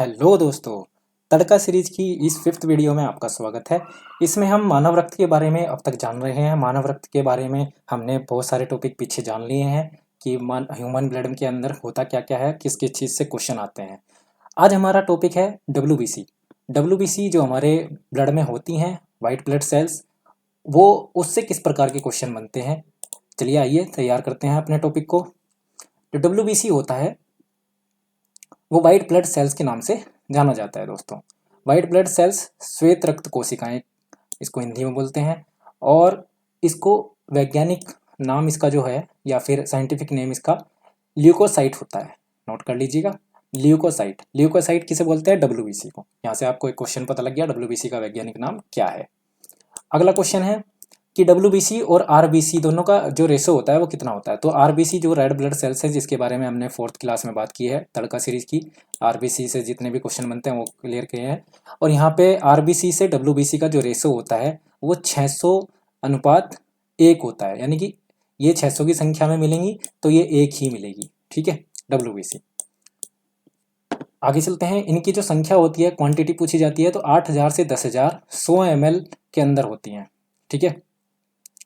Hello दोस्तों। तड़का series की इस फिफ्थ वीडियो में आपका स्वागत है। इसमें हम मानव रक्त के बारे में अब तक जान रहे हैं। मानव रक्त के बारे में हमने बहुत सारे टॉपिक पीछे जान लिए हैं कि ह्यूमन ब्लड के अंदर होता क्या क्या है, किस किस चीज़ से क्वेश्चन आते हैं। आज हमारा टॉपिक है डब्ल्यूबीसी। डब्ल्यूबीसी जो हमारे ब्लड में होती हैं, वाइट ब्लड सेल्स, वो उससे किस प्रकार के क्वेश्चन बनते हैं। चलिए आइए तैयार करते हैं अपने टॉपिक को। जो डब्ल्यूबीसी होता है वो वाइट ब्लड सेल्स के नाम से जाना जाता है दोस्तों। वाइट ब्लड सेल्स श्वेत रक्त कोशिकाएं इसको हिंदी में बोलते हैं। और इसको वैज्ञानिक नाम इसका जो है या फिर साइंटिफिक नेम इसका ल्यूकोसाइट होता है। नोट कर लीजिएगा, ल्यूकोसाइट। ल्यूकोसाइट किसे बोलते हैं? डब्ल्यूबीसी को। यहाँ से आपको एक क्वेश्चन पता लग गया डब्ल्यूबीसी का वैज्ञानिक नाम क्या है। अगला क्वेश्चन है कि डब्ल्यूबीसी और आरबीसी दोनों का जो रेशो होता है वो कितना होता है। तो आरबीसी जो रेड ब्लड सेल्स है, जिसके बारे में हमने फोर्थ क्लास में बात की है तड़का सीरीज की, आरबीसी से जितने भी क्वेश्चन बनते हैं वो क्लियर किए हैं। और यहाँ पे आरबीसी से डब्ल्यूबीसी का जो रेशो होता है वो 600:1 होता है। यानी कि ये 600 की संख्या में मिलेंगी तो ये एक ही मिलेगी। ठीक है, डब्ल्यूबीसी। आगे चलते हैं। इनकी जो संख्या होती है, क्वांटिटी पूछी जाती है तो 8000 से 10,000 100 ml के अंदर होती हैं। ठीक है,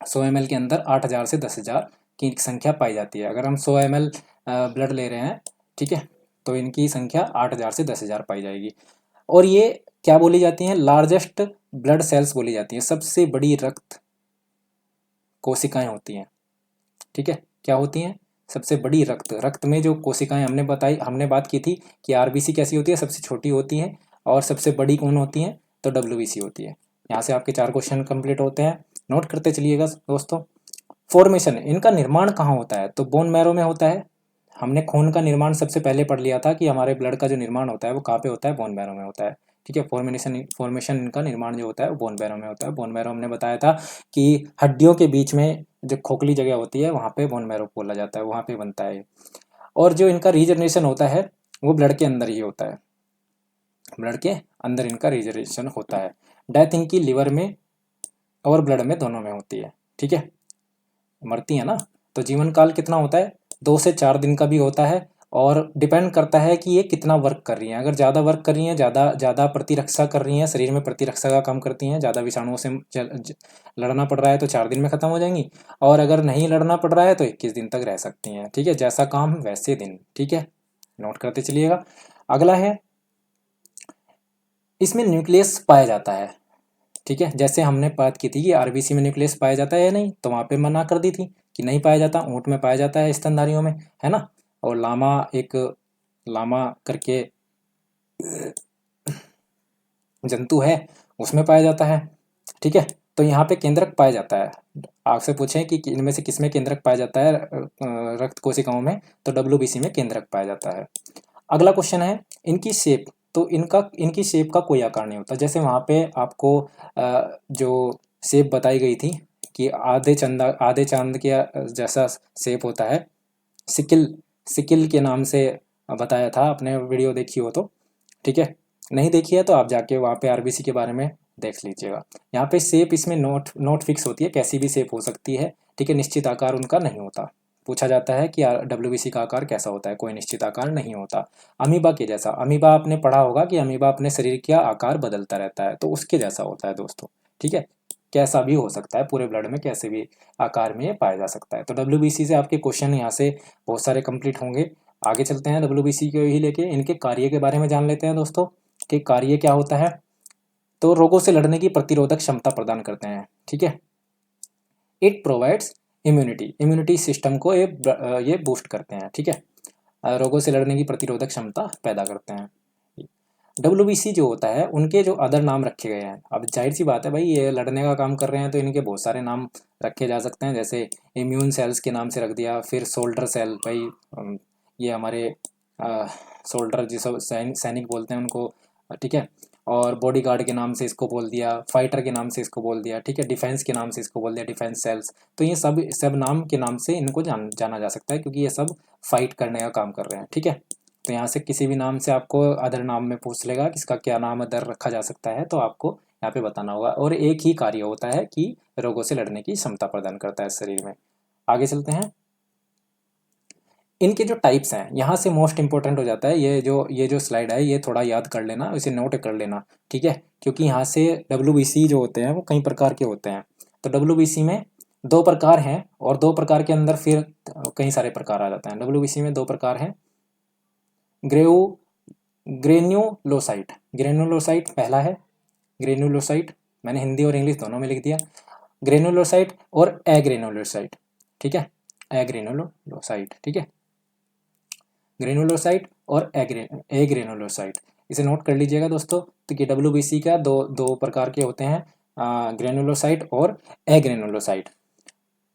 100 ml के अंदर 8000 से 10,000 की संख्या पाई जाती है। अगर हम 100 ml ब्लड ले रहे हैं, ठीक है, तो इनकी संख्या 8000 से 10,000 पाई जाएगी। और ये क्या बोली जाती हैं? लार्जेस्ट ब्लड सेल्स बोली जाती हैं। सबसे बड़ी रक्त कोशिकाएं होती हैं। ठीक है, क्या होती हैं? सबसे बड़ी रक्त में जो कोशिकाएं हमने बात की थी कि आरबीसी कैसी होती है, सबसे छोटी होती है। और सबसे बड़ी कौन होती है? तो डब्ल्यूबीसी होती है। यहाँ से आपके 4 क्वेश्चन कंप्लीट होते हैं। नोट करते चलिएगा दोस्तों। फॉर्मेशन, इनका निर्माण कहाँ होता है? तो बोन मैरो में होता है। हमने खून का निर्माण सबसे पहले पढ़ लिया था कि हमारे ब्लड का जो निर्माण होता है वो कहाँ पे होता है? बोन मैरो में होता है। ठीक है, फॉर्मेशन इनका निर्माण जो होता है वो बोन मैरो में होता है। बोन मैरो हमने बताया था कि हड्डियों के बीच में जो खोखली जगह होती है वहाँ पे बोन मैरो बोला जाता है, वहाँ पे बनता है। और जो इनका रीजनरेशन होता है वो ब्लड के अंदर ही होता है। ब्लड के अंदर इनका रीजनरेशन होता है। डेथ इनकी लिवर में और ब्लड में दोनों में होती है। ठीक है, मरती है ना। तो जीवन काल कितना होता है? 2 से 4 दिन का भी होता है। और डिपेंड करता है कि ये कितना वर्क कर रही हैं। अगर ज़्यादा वर्क कर रही हैं, ज़्यादा प्रतिरक्षा कर रही हैं, शरीर में प्रतिरक्षा का काम करती हैं, ज़्यादा विषाणुओं से लड़ना पड़ रहा है तो 4 दिन में ख़त्म हो जाएंगी। और अगर नहीं लड़ना पड़ रहा है तो 21 दिन तक रह सकती हैं। ठीक है, जैसा काम वैसे दिन। ठीक है, नोट करते चलिएगा। अगला है, इसमें न्यूक्लियस पाया जाता है। ठीक है, जैसे हमने बात की थी कि आरबीसी में न्यूक्लियस पाया जाता है या नहीं, तो वहाँ पे मना कर दी थी कि नहीं पाया जाता। ऊँट में पाया जाता है, स्तनधारियों में, है ना। और लामा करके जंतु है, उसमें पाया जाता है। ठीक है, तो यहाँ पे केंद्रक पाया जाता है। आपसे पूछें कि इनमें से किसमें केंद्रक पाया जाता है रक्त कोशिकाओं में, तो डब्ल्यूबीसी में केंद्रक पाया जाता है। अगला क्वेश्चन है इनकी शेप। तो इनकी शेप का कोई आकार नहीं होता। जैसे वहाँ पे आपको जो शेप बताई गई थी कि आधे चांद के जैसा शेप होता है, सिकिल सिकिल के नाम से बताया था। आपने वीडियो देखी हो तो। ठीक है, नहीं देखी है तो आप जाके वहाँ पे आरबीसी के बारे में देख लीजिएगा। यहाँ पे शेप इसमें नोट फिक्स होती है, कैसी भी शेप हो सकती है। ठीक है, निश्चित आकार उनका नहीं होता। पूछा जाता है कि डब्ल्यूबीसी का आकार कैसा होता है, कोई निश्चित आकार नहीं होता। अमीबा के जैसा। अमीबा आपने पढ़ा होगा कि अमीबा अपने शरीर का आकार बदलता रहता है, तो उसके जैसा होता है दोस्तों। ठीक है, कैसा भी हो सकता है, पूरे ब्लड में कैसे भी आकार में ये पाया जा सकता है। तो डब्ल्यूबीसी से आपके क्वेश्चन यहाँ से बहुत सारे कंप्लीट होंगे। आगे चलते हैं, डब्ल्यूबीसी को ही लेके इनके कार्य के बारे में जान लेते हैं दोस्तों कि कार्य क्या होता है। तो रोगों से लड़ने की प्रतिरोधक क्षमता प्रदान करते हैं। ठीक है, इट प्रोवाइड्स इम्यूनिटी सिस्टम को ये बूस्ट करते हैं। ठीक है, रोगों से लड़ने की प्रतिरोधक क्षमता पैदा करते हैं। डब्ल्यूबीसी जो होता है उनके जो अदर नाम रखे गए हैं। अब जाहिर सी बात है भाई, ये लड़ने का काम कर रहे हैं तो इनके बहुत सारे नाम रखे जा सकते हैं। जैसे इम्यून सेल्स के नाम से रख दिया, फिर सोल्डर सेल भाई, ये हमारे सोल्डर जिसको सैनिक बोलते हैं उनको। ठीक है, और बॉडी गार्ड के नाम से इसको बोल दिया, फाइटर के नाम से इसको बोल दिया। ठीक है, डिफेंस के नाम से इसको बोल दिया, डिफेंस सेल्स। तो ये सब नाम के नाम से इनको जाना जा सकता है, क्योंकि ये सब फाइट करने का काम कर रहे हैं। ठीक है, तो यहाँ से किसी भी नाम से आपको अदर नाम में पूछ लेगा कि इसका क्या नाम अदर रखा जा सकता है, तो आपको यहाँ पे बताना होगा। और एक ही कार्य होता है कि रोगों से लड़ने की क्षमता प्रदान करता है शरीर में। आगे चलते हैं। इनके जो टाइप्स हैं यहाँ से मोस्ट इंपॉर्टेंट हो जाता है, ये जो स्लाइड है ये थोड़ा याद कर लेना, इसे नोट कर लेना, ठीक है, क्योंकि यहाँ से WBC जो होते हैं वो कई प्रकार के होते हैं। तो WBC में 2 प्रकार हैं और 2 प्रकार के अंदर फिर कई सारे प्रकार आ जाते हैं। WBC में 2 प्रकार हैं, ग्रेन्युलोसाइट, ग्रेन्युलोसाइट पहला है, ग्रेन्युलोसाइट मैंने हिंदी और इंग्लिश दोनों में लिख दिया, ग्रेन्युलोसाइट और एग्रेनुलोसाइट, ठीक है, एग्रेनुलोसाइट, ठीक है, ग्रेनुलोसाइट और एग्रेनुलोसाइट, इसे नोट कर लीजिएगा दोस्तों। तो कि WBC का दो प्रकार के होते हैं, ग्रेनुलोसाइट और एग्रेनुलोसाइट।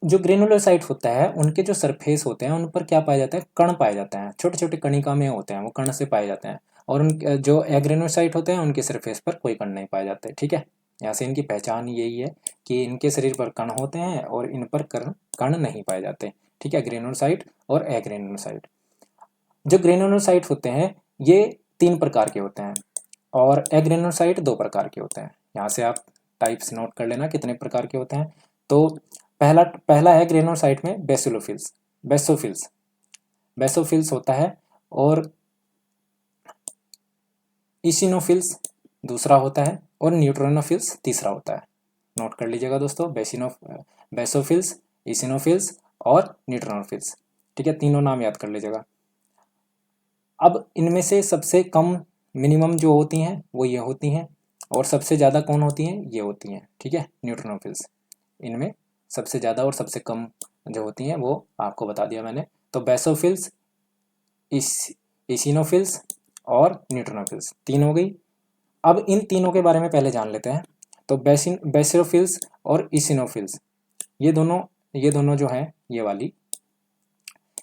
जो ग्रेनुलोसाइट होता है उनके जो सरफेस होते हैं उन पर क्या पाया जाता है, कण पाए जाते हैं, छोटे छोटे कणिका में होते हैं, वो कण से पाए जाते हैं। और उन जो एग्रेनुलोसाइट होते हैं उनके सरफेस पर कोई कण नहीं पाए जाते, ठीक है। यहाँ से इनकी पहचान यही है कि इनके शरीर पर कण होते हैं और इन पर कण नहीं पाए जाते, ठीक है, ग्रेनुलोसाइट और एग्रेनुलोसाइट। जो ग्रेनुलोसाइट होते हैं ये 3 प्रकार के होते हैं और एग्रेनुलोसाइट 2 प्रकार के होते हैं। यहाँ से आप टाइप्स नोट कर लेना कितने प्रकार के होते हैं। तो पहला है ग्रेनुलोसाइट में बेसोफिल्स होता है और इसिनोफिल्स दूसरा होता है और न्यूट्रोनोफिल्स तीसरा होता है। नोट कर लीजिएगा दोस्तों, बेसोफिल्स, इसिनोफिल्स और न्यूट्रोनोफिल्स, ठीक है, तीनों नाम याद कर लीजिएगा। अब इनमें से सबसे कम मिनिमम जो होती हैं वो ये होती हैं और सबसे ज़्यादा कौन होती हैं, ये होती हैं, ठीक है, न्यूट्रोनोफिल्स। इनमें सबसे ज़्यादा और सबसे कम जो होती हैं वो आपको बता दिया मैंने। तो बेसोफिल्स, इसिनोफिल्स और न्यूट्रोनोफिल्स 3 हो गई। अब इन तीनों के बारे में पहले जान लेते हैं। तो बेसोफिल्स और इसिनोफिल्स ये दोनों जो हैं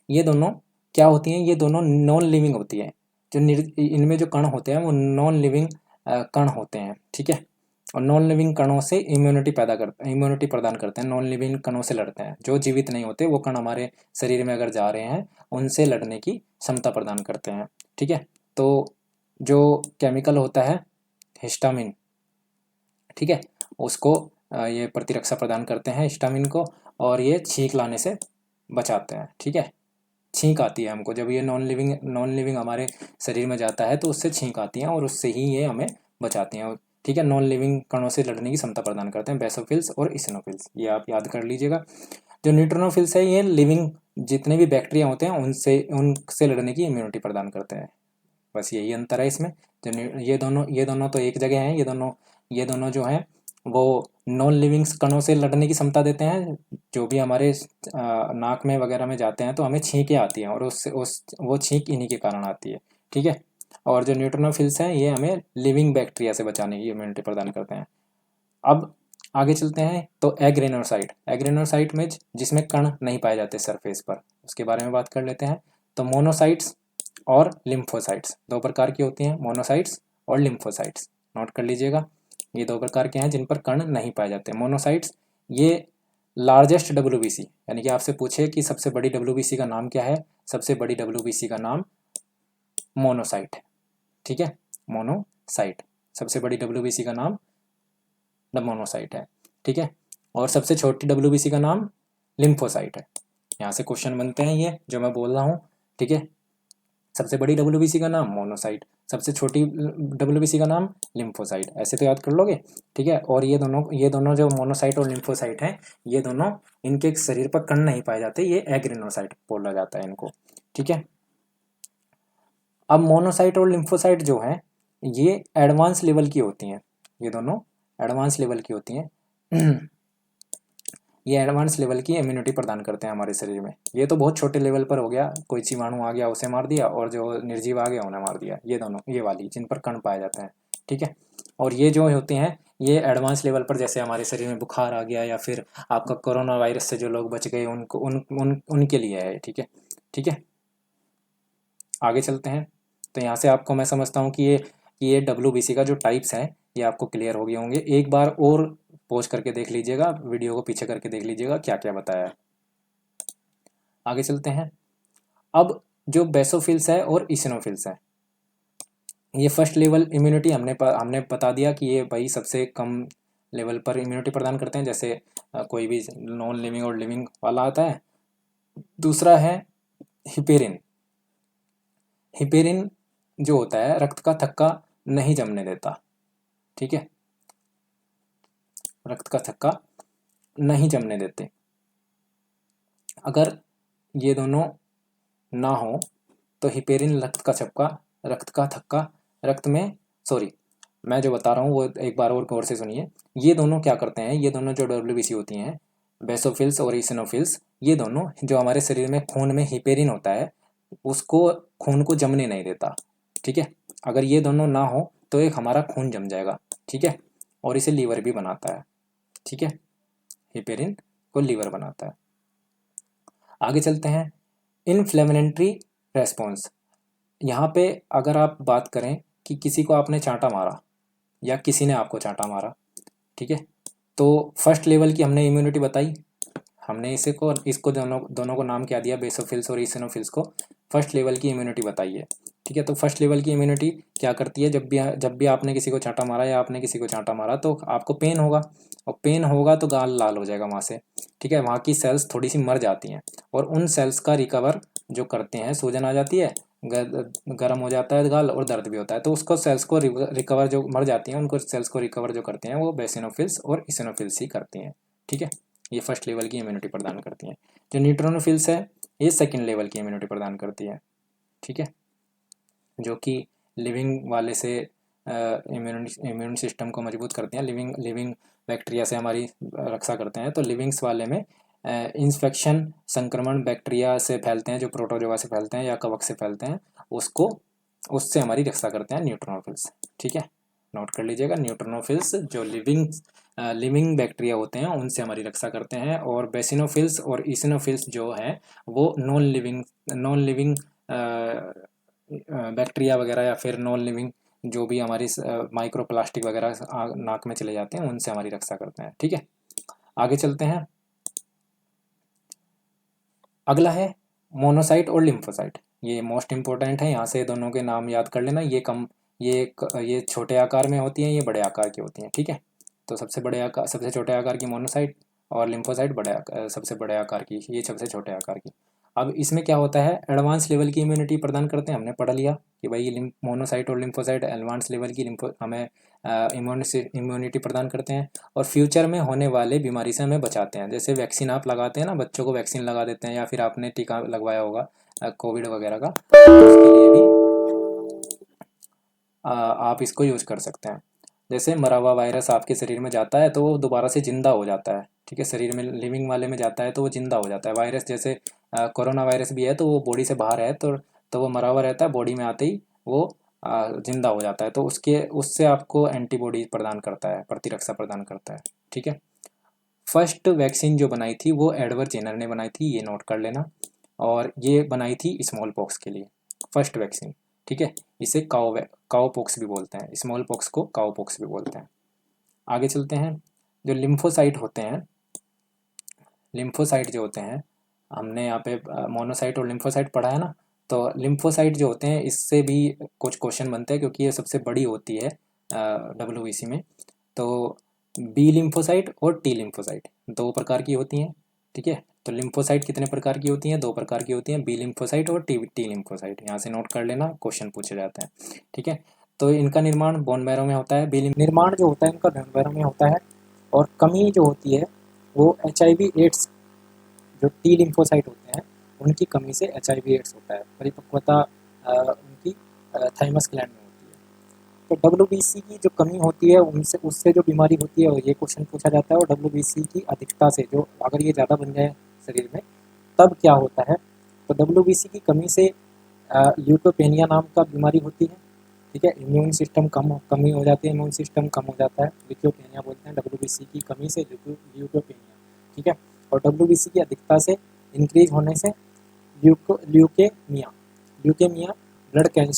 ये दोनों क्या होती हैं, ये दोनों नॉन लिविंग होती है। जो इनमें जो कण होते हैं वो नॉन लिविंग कण होते हैं, ठीक है, और नॉन लिविंग कणों से इम्यूनिटी प्रदान करते हैं, नॉन लिविंग कणों से लड़ते हैं। जो जीवित नहीं होते वो कण हमारे शरीर में अगर जा रहे हैं उनसे लड़ने की क्षमता प्रदान करते हैं, ठीक है। तो जो केमिकल होता है हिस्टामिन, ठीक है, उसको ये प्रतिरक्षा प्रदान करते हैं हिस्टामिन को, और ये छींक लाने से बचाते हैं, ठीक है। छींक आती है हमको जब ये नॉन लिविंग हमारे शरीर में जाता है तो उससे छींक आती है और उससे ही ये हमें बचाती हैं, ठीक है। नॉन लिविंग कणों से लड़ने की क्षमता प्रदान करते हैं बेसोफिल्स और इसिनोफिल्स, ये आप याद कर लीजिएगा। जो न्यूट्रोनोफिल्स है ये लिविंग जितने भी बैक्टीरिया होते हैं उनसे लड़ने की इम्यूनिटी प्रदान करते हैं, बस यही अंतर है इसमें। जो ये दोनों तो एक जगह हैं, ये दोनों जो हैं वो नॉन लिविंग कणों से लड़ने की क्षमता देते हैं। जो भी हमारे नाक में वगैरह में जाते हैं तो हमें छींकें आती हैं और वो छींक इन्हीं के कारण आती है, ठीक है। और जो न्यूट्रोनोफिल्स हैं ये हमें लिविंग बैक्टीरिया से बचाने की इम्यूनिटी प्रदान करते हैं। अब आगे चलते हैं। तो एग्रेनोसाइट में जिसमें कण नहीं पाए जाते सरफेस पर, उसके बारे में बात कर लेते हैं। तो मोनोसाइट्स और लिम्फोसाइट्स 2 प्रकार की होती हैं, मोनोसाइट्स और लिम्फोसाइट्स, नोट कर लीजिएगा। ये 2 प्रकार के हैं जिन पर कण नहीं पाए जाते। मोनोसाइट्स ये लार्जेस्ट WBC, यानी कि आपसे पूछे कि सबसे बड़ी WBC का नाम क्या है, सबसे बड़ी WBC का नाम मोनोसाइट है, ठीक है, मोनोसाइट, सबसे बड़ी WBC का नाम मोनोसाइट है, ठीक है। और सबसे छोटी WBC का नाम लिम्फोसाइट है। यहाँ से क्वेश्चन बनते हैं ये जो मैं बोल रहा हूँ, ठीक है। सबसे बड़ी WBC का नाम मोनोसाइट, सबसे छोटी WBC का नाम लिम्फोसाइट, ऐसे तो याद कर लोगे, ठीक है। और ये दोनों जो मोनोसाइट और लिम्फोसाइट हैं ये दोनों इनके शरीर पर कण नहीं पाए जाते, ये एग्रेनोसाइट बोला जाता है इनको, ठीक है। अब मोनोसाइट और लिम्फोसाइट जो हैं ये एडवांस लेवल की होती हैं, ये दोनों एडवांस लेवल की होती हैं। ये एडवांस लेवल की इम्यूनिटी प्रदान करते हैं हमारे शरीर में। ये तो बहुत छोटे लेवल पर हो गया, कोई जीवाणु आ गया उसे मार दिया और जो निर्जीव आ गया उन्हें मार दिया, ये दोनों ये वाली जिन पर कण पाए जाते हैं, ठीक है। और ये जो होते हैं ये एडवांस लेवल पर, जैसे हमारे शरीर में बुखार आ गया या फिर आपका कोरोना वायरस से जो लोग बच गए उनको उनके लिए है, ठीक है, ठीक है। आगे चलते हैं। तो यहाँ से आपको मैं समझता हूँ कि ये WBC का जो टाइप्स हैं ये आपको क्लियर हो गए होंगे। एक बार और पॉज करके देख लीजिएगा, वीडियो को पीछे करके देख लीजिएगा क्या क्या बताया है। आगे चलते हैं। अब जो बेसोफिल्स है और इसिनोफिल्स है, ये फर्स्ट लेवल इम्यूनिटी हमने बता दिया कि ये भाई सबसे कम लेवल पर इम्यूनिटी प्रदान करते हैं, जैसे कोई भी नॉन लिविंग और लिविंग वाला आता है। दूसरा है हिपेरिन। हिपेरिन जो होता है रक्त का थक्का नहीं जमने देता, ठीक है, रक्त का थक्का नहीं जमने देते। अगर ये दोनों ना हो तो हिपेरिन रक्त का थक्का रक्त में, सॉरी मैं जो बता रहा हूँ वो एक बार और गौर से सुनिए। ये दोनों क्या करते हैं, ये दोनों जो डब्ल्यूबीसी होती हैं, बेसोफिल्स और इसिनोफिल्स, ये दोनों जो हमारे शरीर में खून में हिपेरिन होता है उसको, खून को जमने नहीं देता, ठीक है। अगर ये दोनों ना हो तो एक हमारा खून जम जाएगा, ठीक है, और इसे लीवर भी बनाता है, ठीक है, हिपेरिन को लीवर बनाता है। आगे चलते हैं, इन्फ्लेमेटरी रेस्पॉन्स। यहाँ पे अगर आप बात करें कि किसी को आपने चांटा मारा या किसी ने आपको चांटा मारा, ठीक है, तो फर्स्ट लेवल की हमने इम्यूनिटी बताई, हमने इसको दोनों को नाम क्या दिया, बेसोफिल्स और इसिनोफिल्स को फर्स्ट लेवल की इम्यूनिटी बताई है, ठीक है। तो फर्स्ट लेवल की इम्यूनिटी क्या करती है, जब भी आपने किसी को चांटा मारा या आपने किसी को चांटा मारा तो आपको पेन होगा, और पेन होगा तो गाल लाल हो जाएगा वहाँ से, ठीक है, वहाँ की सेल्स थोड़ी सी मर जाती हैं, और उन सेल्स का रिकवर जो करते हैं, सूजन आ जाती है, गर्म हो जाता है गाल और दर्द भी होता है, तो उसको सेल्स को रिकवर, जो मर जाती हैं उनको सेल्स को रिकवर जो करते हैं वो बेसिनोफिल्स और इसिनोफिल्स ही करती हैं, ठीक है। ये फर्स्ट लेवल की इम्यूनिटी प्रदान करती हैं। जो न्यूट्रोनोफिल्स है ये सेकंड लेवल की इम्यूनिटी प्रदान करती है, ठीक है, जो कि लिविंग वाले से इम्यून सिस्टम को मजबूत करते हैं, लिविंग बैक्टीरिया से हमारी रक्षा करते हैं। तो लिविंग्स वाले में इन्फेक्शन, संक्रमण बैक्टीरिया से फैलते हैं, जो प्रोटोजोआ से फैलते हैं या कवक से फैलते हैं, उससे हमारी रक्षा करते हैं न्यूट्रोनोफिल्स, ठीक है, नोट कर लीजिएगा। न्यूट्रोनोफिल्स जो लिविंग बैक्टीरिया होते हैं उनसे हमारी रक्षा करते हैं, और बेसिनोफिल्स और इसिनोफिल्स जो हैं वो नॉन लिविंग बैक्टीरिया वगैरह या फिर नॉन लिविंग जो भी हमारी माइक्रो प्लास्टिक वगैरह नाक में चले जाते हैं उनसे हमारी रक्षा करते हैं, ठीक है। आगे चलते हैं, अगला है मोनोसाइट और लिम्फोसाइट। ये मोस्ट इंपॉर्टेंट है, यहाँ से दोनों के नाम याद कर लेना। ये छोटे आकार में होती हैं, ये बड़े आकार की होती हैं, ठीक है। तो सबसे छोटे आकार की मोनोसाइट, और लिम्फोसाइट सबसे बड़े आकार की, ये सबसे छोटे आकार की। अब इसमें क्या होता है, एडवांस लेवल की इम्यूनिटी प्रदान करते हैं, हमने पढ़ लिया कि भाई मोनोसाइट और लिम्फोसाइट एडवांस लेवल की हमें इम्यूनिटी प्रदान करते हैं, और फ्यूचर में होने वाले बीमारी से हमें बचाते हैं। जैसे वैक्सीन आप लगाते हैं ना, बच्चों को वैक्सीन लगा देते हैं, या फिर आपने टीका लगवाया होगा कोविड वगैरह का, तो उसके लिए भी आप इसको यूज कर सकते हैं। जैसे मरा हुआ वायरस आपके शरीर में जाता है तो वो दोबारा से जिंदा हो जाता है, ठीक है, शरीर में लिविंग वाले में जाता है तो वो जिंदा हो जाता है। वायरस जैसे कोरोना वायरस भी है तो वो बॉडी से बाहर है, तो वो मरा हुआ रहता है, बॉडी में आते ही वो जिंदा हो जाता है, तो उससे आपको एंटीबॉडी प्रदान करता है, प्रतिरक्षा प्रदान करता है, ठीक है। फर्स्ट वैक्सीन जो बनाई थी वो एडवर्ड जेनर ने बनाई थी, ये नोट कर लेना, और ये बनाई थी स्मॉल पॉक्स के लिए, फर्स्ट वैक्सीन, ठीक है। इसे काओ पॉक्स भी बोलते हैं, स्मॉल पॉक्स को काओ पॉक्स भी बोलते हैं। आगे चलते हैं, जो लिम्फोसाइट होते हैं, लिम्फोसाइट जो होते हैं, हमने यहाँ पे मोनोसाइट और लिम्फोसाइट पढ़ा है ना, तो लिम्फोसाइट जो होते हैं इससे भी कुछ क्वेश्चन बनते हैं, क्योंकि ये सबसे बड़ी होती है डब्ल्यूबीसी में। तो बी लिम्फोसाइट और टी लिम्फोसाइट दो प्रकार की होती हैं, ठीक है। तो लिम्फोसाइट कितने प्रकार की होती हैं, दो प्रकार की होती हैं, बी लिम्फोसाइट और टी लिम्फोसाइट, यहाँ से नोट कर लेना, क्वेश्चन पूछे जाते हैं, ठीक है। तो इनका निर्माण बोन मैरो में होता है, निर्माण जो होता है इनका बोन मैरो में होता है, और कमी जो होती है वो HIV एड्स, जो टी लिम्फोसाइट होते हैं उनकी कमी से HIV एड्स होता है, परिपक्वता उनकी थाइमस ग्लैंड में होती है। तो WBC की जो कमी होती है उनसे उससे जो बीमारी होती है, ये क्वेश्चन पूछा जाता है, और WBC की अधिकता से, जो अगर ये ज़्यादा बन जाए शरीर में तब क्या होता है, तो WBC की कमी से ल्यूकोपेनिया नाम का बीमारी होती है, ठीक है। इम्यून सिस्टम कमी हो जाती है, इम्यून सिस्टम कम हो जाता है, ल्यूकोपेनिया बोलते हैं WBC की कमी से, ल्यूकोपेनिया, ठीक है। और WBC की अधिकता से, इंक्रीज होने से ल्यूकेमिया, ब्लड कैंसर